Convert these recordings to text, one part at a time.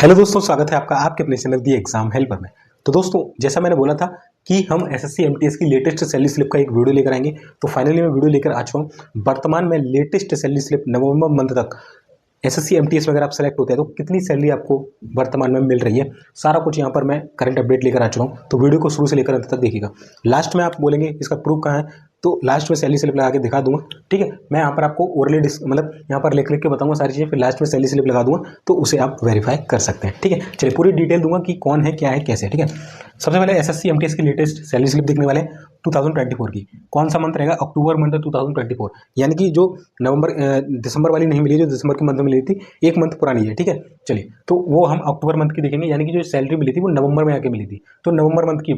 Hello दोस्तों, स्वागत है आपका आपके अपने चैनल दी एग्जाम हेल्पर में। तो दोस्तों, जैसा मैंने बोला था कि हम एसएससी एमटीएस की लेटेस्ट सैलरी स्लिप का एक वीडियो लेकर आएंगे। तो फाइनली मैं वीडियो लेकर आ चुका हूँ। वर्तमान में लेटेस्ट सैलरी स्लिप नवंबर मंथ तक एसएससी एमटीएस में अगर आप सेलेक्ट होते हैं तो कितनी सैलरी आपको वर्तमान में मिल रही है, सारा कुछ यहाँ पर मैं करंट अपडेट लेकर आ चुका हूँ। तो वीडियो को शुरू से लेकर अंत तक देखिएगा। लास्ट में आप बोलेंगे इसका प्रूफ कहाँ है, तो लास्ट में सैलरी स्लिप लगा के दिखा दूंगा। ठीक है, मैं यहाँ पर आपको ओरली मतलब यहाँ पर लिख लिख के बताऊंगा सारी चीज़ें, फिर लास्ट में सैलरी स्लिप लगा दूंगा, तो उसे आप वेरीफाई कर सकते हैं। ठीक है, चलिए पूरी डिटेल दूंगा कि कौन है, क्या है, कैसे है। ठीक है, सबसे पहले एसएससी एमटीएस की लेटेस्ट सैलरी स्लिप देखने वाले 2024 की। कौन सा मंथ रहेगा? अक्टूबर मंथ 2024, यानी कि जो नवंबर दिसंबर वाली नहीं मिली, जो दिसंबर के मंथ में मिली थी, एक मंथ पुरानी है। ठीक है, चलिए तो वो हम अक्टूबर मंथ की देखेंगे, यानी कि जो सैलरी मिली थी वो नवंबर में आके मिली थी। तो नवंबर मंथ की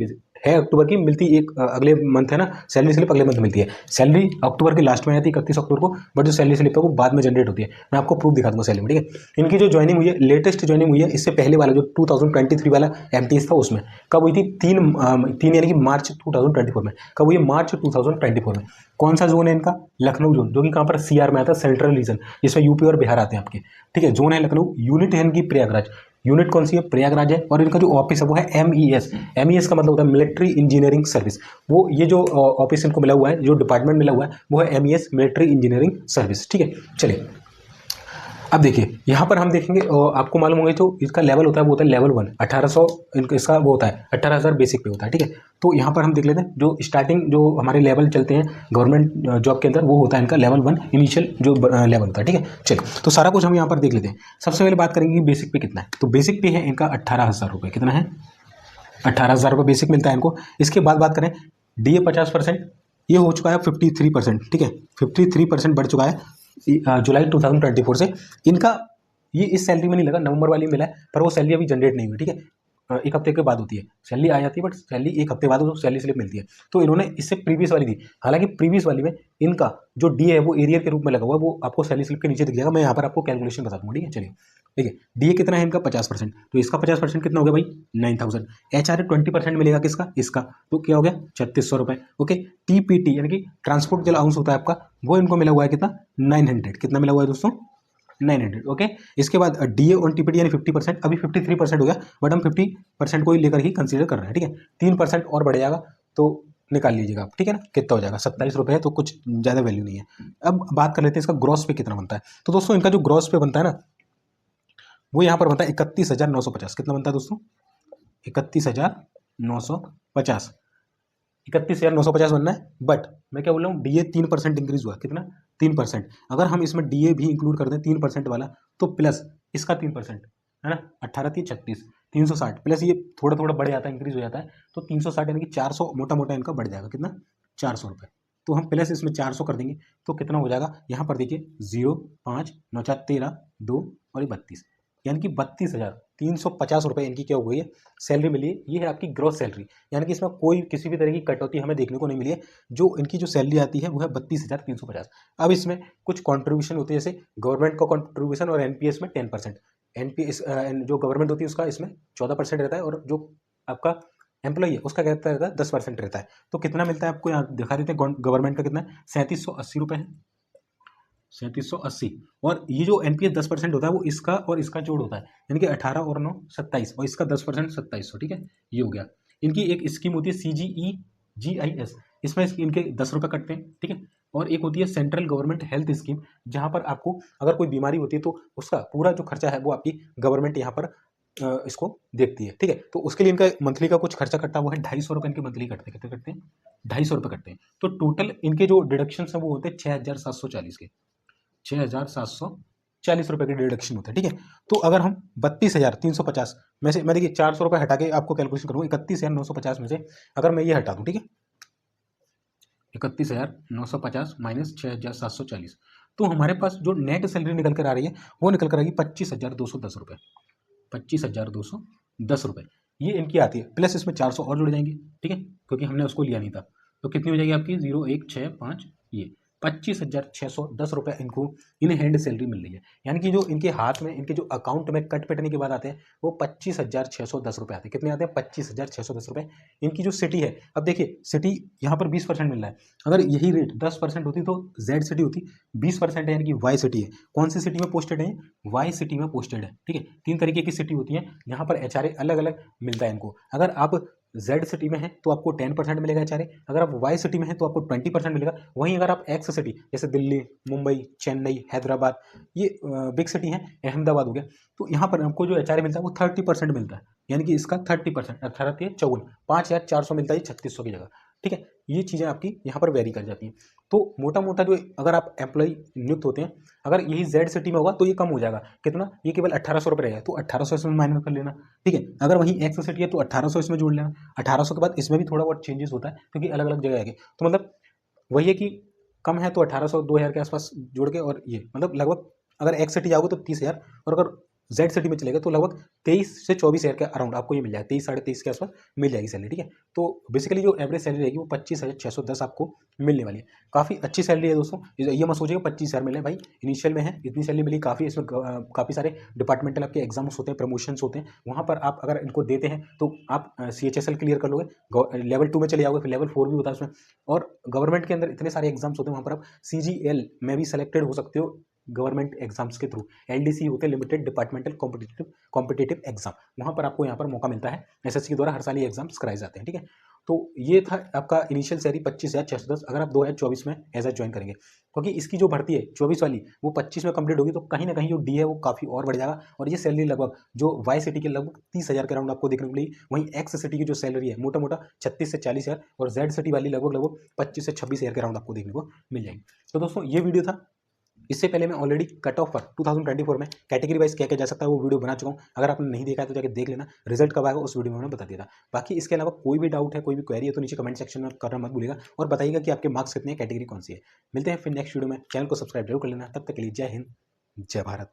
है, अक्टूबर की मिलती एक अगले मंथ है ना, सैलरी स्लिप अगले मंथ मिलती है। सैलरी अक्टूबर के लास्ट में आती है 31 अक्टूबर को, बट जो सैलरी स्लिप है वो बाद में जनरेट होती है। मैं आपको प्रूफ दिखा दूंगा सैलरी में। ठीक है, इनकी जो ज्वाइनिंग हुई है, लेटेस्ट ज्वाइनिंग हुई है, इससे पहले वाला जो 2023 वाला एमटीएस था उसमें कब हुई थी? तीन यानी कि मार्च 2024 में। कब हुई है? मार्च 2024 में। कौन सा जोन है इनका? लखनऊ जोन, जो कि कहाँ पर? सीआर में आता है, सेंट्रल रीजन, जिसमें यूपी और बिहार आते हैं आपके। ठीक है, जोन है लखनऊ, यूनिट है इनकी प्रयागराज। यूनिट कौन सी है? प्रयागराज है। और इनका जो ऑफिस है वो है एमईएस। एमईएस का मतलब होता है मिलिट्री इंजीनियरिंग सर्विस। वो ये जो ऑफिस इनको मिला हुआ है, जो डिपार्टमेंट मिला हुआ है, वो है एमईएस मिलिट्री इंजीनियरिंग सर्विस। ठीक है, चलिए अब देखिए यहाँ पर हम देखेंगे, आपको मालूम होगा जो इसका लेवल होता है वो होता है लेवल 1, 1800 इसका वो होता है, 18,000 बेसिक पे होता है। ठीक है, तो यहाँ पर हम देख लेते हैं जो स्टार्टिंग जो हमारे लेवल चलते हैं गवर्नमेंट जॉब के अंदर, वो होता है इनका लेवल 1 इनिशियल जो लेवल होता है। ठीक है, चलिए तो सारा कुछ हम यहाँ पर देख लेते हैं। सबसे पहले बात करेंगे बेसिक पे कितना है। तो बेसिक पे है इनका 18,000 रुपये। कितना है? 18,000 रुपये बेसिक मिलता है इनको। इसके बाद बात करें डीए 50%, ये हो चुका है 53%। ठीक है, 53% बढ़ चुका है जुलाई 2024 से। इनका ये इस सैलरी में नहीं लगा, नवंबर वाली में मिला है, पर वो सैलरी अभी जनरेट नहीं हुई। ठीक है, एक हफ्ते के बाद होती है सैलरी, आ जाती है, बट सैलरी एक हफ्ते बाद उसको सैलरी स्लिप मिलती है। तो इन्होंने इससे प्रीवियस वाली दी, हालांकि प्रीवियस वाली में इनका जो डी है वो एरियर के रूप में लगा हुआ है, वो आपको सैलरी स्लिप के नीचे दिख जाएगा। मैं यहाँ पर आपको कैलकुलेशन बता दूंगा। ठीक है, चलिए ठीक है, डीए कितना है इनका? 50%। तो इसका 50% कितना हो गया भाई? 9,000। एचआरए 20% मिलेगा किसका? इसका। तो क्या हो गया? 3600 रुपये। ओके, टीपीटी यानी कि ट्रांसपोर्ट जो अलाउंस होता है आपका, वो इनको मिला हुआ है कितना? 900। कितना मिला हुआ है दोस्तों? 900। ओके, इसके बाद डीए ऑन टीपीटी यानी 50%, अभी 53% हो गया, बट हम 50% को ही लेकर ही कंसीडर कर रहे हैं। ठीक है, 3% और बढ़ जाएगा तो निकाल लीजिएगा आप। ठीक है ना, कितना हो जाएगा? 27 रुपये है, तो कुछ ज़्यादा वैल्यू नहीं है। अब बात कर लेते हैं इसका ग्रॉस पे कितना बनता है। तो दोस्तों इनका जो ग्रॉस पे बनता है ना, वो यहाँ पर बनता है 31,950। कितना बनता है दोस्तों? 31,950। 31,950 बनना है, बट मैं क्या बोल रहा हूँ, डीए 3% इंक्रीज हुआ। कितना? 3%। अगर हम इसमें डीए भी इंक्लूड कर दें 3% वाला, तो प्लस इसका 3% है ना, 18×3 = 36, 360, प्लस ये थोड़ा थोड़ा बढ़ जाता है, इंक्रीज हो जाता है, तो 360 यानी कि 400 मोटा मोटा इनका बढ़ जाएगा। कितना? 400 रुपये। तो हम प्लस इसमें 400 कर देंगे, तो कितना हो जाएगा? यहाँ पर देखिए 0, 5, 9, 4, 13, 2 और ये 32, यानी कि 32,350 रुपये इनकी क्या हो गई है? सैलरी मिली है। ये है आपकी ग्रॉस सैलरी, यानी कि इसमें कोई किसी भी तरह की कटौती हमें देखने को नहीं मिली है। जो इनकी जो सैलरी आती है वो है 32,350। अब इसमें कुछ कॉन्ट्रीब्यूशन होती है, जैसे गवर्नमेंट का कॉन्ट्रीब्यूशन और एनपीएस में 10%। एनपीएस जो गवर्नमेंट होती है उसका इसमें 14% रहता है, और जो आपका एम्प्लॉई है उसका कहता रहता है 10% रहता है। तो कितना मिलता है आपको? यहाँ दिखा देते हैं गवर्नमेंट का कितना है, 3780 रुपये है, 3780। और ये जो एनपीएस 10% होता है वो इसका और इसका जोड़ होता है, यानी कि 18 और 9 27, और इसका 10% 2700। ठीक है, ये हो गया। इनकी एक स्कीम होती है CGEGIS, इसमें इनके 10 रुपये कटते हैं। ठीक है, और एक होती है सेंट्रल गवर्नमेंट हेल्थ स्कीम, जहाँ पर आपको अगर कोई बीमारी होती है तो उसका पूरा जो खर्चा है वो आपकी गवर्नमेंट यहाँ पर इसको देखती है। ठीक है, तो उसके लिए इनका मंथली का कुछ खर्चा कटता है, वो है 250 रुपये इनके मंथली कटते हैं। कितने कटते हैं? 250 रुपये कटते हैं। तो टोटल इनके जो डिडक्शन है वो होते हैं 6,740 के, 6,740 रुपये के डिडक्शन होता है। ठीक है, तो अगर हम 32,350 में से, मैं देखिए 400 रुपये हटा के आपको कैलकुलेशन करूँगा, 31,950 में से अगर मैं ये हटा दूँ, ठीक है, 31,950 माइनस 6,740, तो हमारे पास जो नेट सैलरी निकल कर आ रही है वो निकल कर आएगी 25,210 रुपये। 25,210 रुपये ये इनकी आती है, प्लस इसमें 400 और जुड़ जाएंगे। ठीक है, क्योंकि हमने उसको लिया नहीं था, तो कितनी हो जाएगी आपकी? 0, 1, 6, 5, ये ₹25,610 इनको इन हैंड सैलरी मिल रही है। यानी कि जो इनके हाथ में, इनके जो अकाउंट में कट पिटने के बाद आते हैं वो ₹25,610 आते हैं। कितने आते हैं? ₹25,610। इनकी जो सिटी है, अब देखिए सिटी यहाँ पर 20% मिल रहा है। अगर यही रेट 10% होती तो जेड सिटी होती, 20% है यानी कि वाई सिटी है। कौन सी सिटी में पोस्टेड है? वाई सिटी में पोस्टेड है। ठीक है, 3 तरीके की सिटी होती है, यहाँ पर एचआरए अलग अलग मिलता है इनको। अगर आप जेड सिटी में है तो आपको 10% मिलेगा एचआरए, अगर आप वाई सिटी में है तो आपको 20% मिलेगा। वहीं अगर आप एक्स सिटी जैसे दिल्ली, मुंबई, चेन्नई, हैदराबाद, ये बिग सिटी है, अहमदाबाद हो गया, तो यहाँ पर आपको जो एचआरए मिलता है वो 30% मिलता है। यानी कि इसका 30%, 18 5400 मिलता है 3600 की जगह। ठीक है, ये चीज़ें आपकी यहाँ पर वेरी कर जाती हैं। तो मोटा मोटा जो अगर आप एम्प्लॉय नियुक्त होते हैं, अगर यही जेड सिटी में होगा तो ये कम हो जाएगा। कितना? ये केवल 1800 रुपये रहेगा, तो 1800 इसमें माइनस कर लेना। ठीक है, अगर वहीं एक्स सिटी है तो 1800 इसमें जोड़ लेना। 1800 के बाद इसमें भी थोड़ा बहुत चेंजेस होता है क्योंकि अलग अलग जगह आएगी। तो मतलब वही है कि कम है तो 1800 2000 के आसपास जोड़ के, और ये मतलब लगभग अगर एक्स सिटी जाओगे तो 30,000, और अगर जेड सिटी में चलेगा तो लगभग 23 से 24,000 के अराउंड आपको ये मिल जाएगा, 23 साढ़े 23 के आसपास मिल जाएगी सैलरी। ठीक है, तो बेसिकली जो एवरेज सैलरी रहेगी वो 25,610 आपको मिलने वाली है। काफ़ी अच्छी सैलरी है दोस्तों, ये मत सोचिएगा 25,000 मिले भाई, इनिशियल में है इतनी सैलरी मिली काफ़ी। इसमें काफ़ी सारे डिपार्टमेंटल आपके एग्जाम्स होते हैं, प्रमोशंस होते हैं, वहाँ पर आप अगर इनको देते हैं तो आप CHSL क्लियर कर लोगे, लेवल 2 में चले जाओगे, फिर लेवल 4 भी होता है उसमें। और गवर्नमेंट के अंदर इतने सारे एग्जाम्स होते हैं, वहाँ पर आप CGL में भी सेलेक्टेड हो सकते हो गवर्नमेंट एग्जाम्स के थ्रू। LDC होते हैं, लिमिटेड डिपार्टमेंटल कॉम्पिटिटिव एग्जाम, वहाँ पर आपको यहाँ पर मौका मिलता है। SSC के द्वारा हर साल ये एग्जाम्स कराए जाते हैं। ठीक है, तो ये था आपका इनिशियल सैलरी 25,610 अगर आप 2024 में एज ज्वाइन करेंगे, क्योंकि इसकी जो भर्ती है 24 वाली वो 25 में कंप्लीट होगी, तो कहीं ना कहीं जो डी है वो काफ़ी और बढ़ जाएगा। और ये सैलरी लगभग जो वाई सिटी के लगभग 30,000 के राउंड आपको देखने को मिलेगी। वहीं एक्स सिटी की जो सैलरी है मोटा मोटा 36 से 40,000, और जेड सिटी वाली लगभग 25 से 26,000 के राउंड आपको देखने को मिल जाएगी। तो दोस्तों ये वीडियो था, इससे पहले मैं ऑलरेडी कट ऑफ पर 2024 में कैटेगरी वाइज क्या क्या जा सकता है वो वीडियो बना चुका हूँ। अगर आपने नहीं देखा है तो जाके देख लेना, रिजल्ट कब आएगा उस वीडियो में मैंने बता दिया था। बाकी इसके अलावा कोई भी डाउट है, कोई भी क्वेरी है तो नीचे कमेंट सेक्शन में करना मत भूलिएगा, और बताइएगा कि आपके मार्क्स कितने हैं, कैटेगरी कौन सी है। मिलते हैं फिर नेक्स्ट वीडियो में, चैनल को सब्सक्राइब जरूर कर लेना। तब तक के लिए जय हिंद, जय भारत।